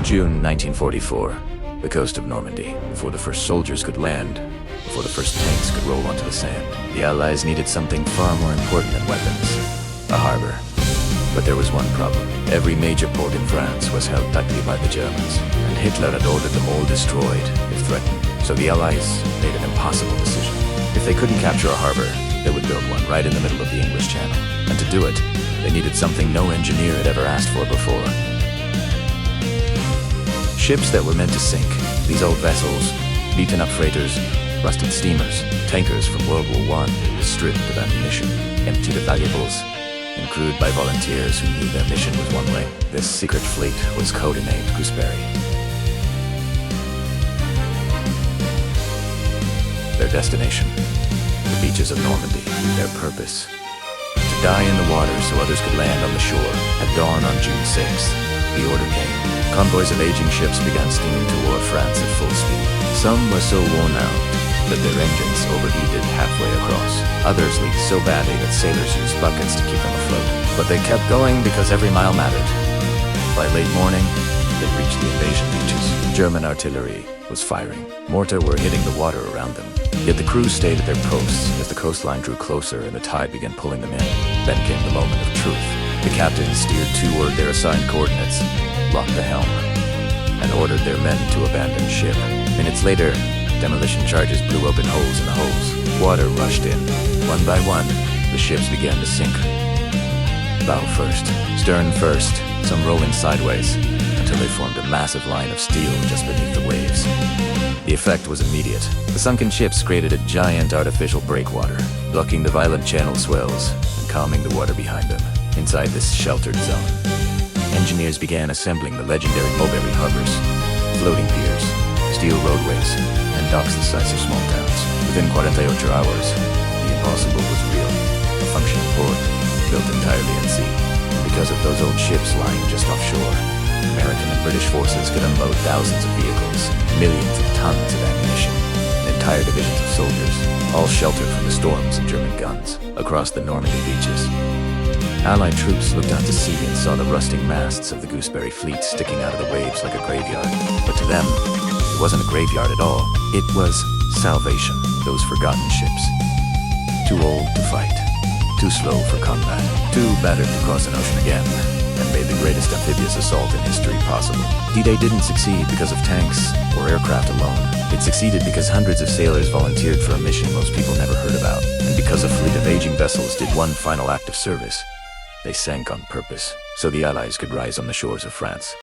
June 1944, the coast of Normandy. Before the first soldiers could land, before the first tanks could roll onto the sand, the Allies needed something far more important than weapons: a harbor. But there was one problem. Every major port in France was held tightly by the Germans, and Hitler had ordered them all destroyed if threatened. So the Allies made an impossible decision. If they couldn't capture a harbor, they would build one right in the middle of the English Channel. And to do it, they needed something no engineer had ever asked for before. Ships that were meant to sink. These old vessels, beaten-up freighters, rusted steamers, tankers from World War I, stripped of ammunition, emptied of valuables, and crewed by volunteers who knew their mission was one way. This secret fleet was codenamed Gooseberry. Their destination, the beaches of Normandy. Their purpose, to die in the water so others could land on the shore. At dawn on June 6th, the order came. Convoys of aging ships began steaming toward France at full speed. Some were so worn out that their engines overheated halfway across. Others leaked so badly that sailors used buckets to keep them afloat. But they kept going because every mile mattered. By late morning, they reached the invasion beaches. German artillery was firing. Mortar were hitting the water around them. Yet the crew stayed at their posts as the coastline drew closer and the tide began pulling them in. Then came the moment of truth. The captains steered toward their assigned coordinates, locked the helm, and ordered their men to abandon ship. Minutes later, demolition charges blew open holes in the hulls. Water rushed in. One by one, the ships began to sink. Bow first, stern first, some rolling sideways, until they formed a massive line of steel just beneath the waves. The effect was immediate. The sunken ships created a giant artificial breakwater, blocking the violent channel swells and calming the water behind them. Inside this sheltered zone, engineers began assembling the legendary Mulberry harbors, floating piers, steel roadways, and docks the size of small towns. Within 48 hours, the impossible was real. A functioning port, built entirely at sea. Because of those old ships lying just offshore, American and British forces could unload thousands of vehicles, millions of tons of ammunition, and entire divisions of soldiers, all sheltered from the storms of German guns, across the Normandy beaches. Allied troops looked out to sea and saw the rusting masts of the Gooseberry fleet sticking out of the waves like a graveyard. But to them, it wasn't a graveyard at all. It was salvation. Those forgotten ships. Too old to fight. Too slow for combat. Too battered to cross an ocean again, and made the greatest amphibious assault in history possible. D-Day didn't succeed because of tanks or aircraft alone. It succeeded because hundreds of sailors volunteered for a mission most people never heard about. And because a fleet of aging vessels did one final act of service. They sank on purpose, so the Allies could rise on the shores of France.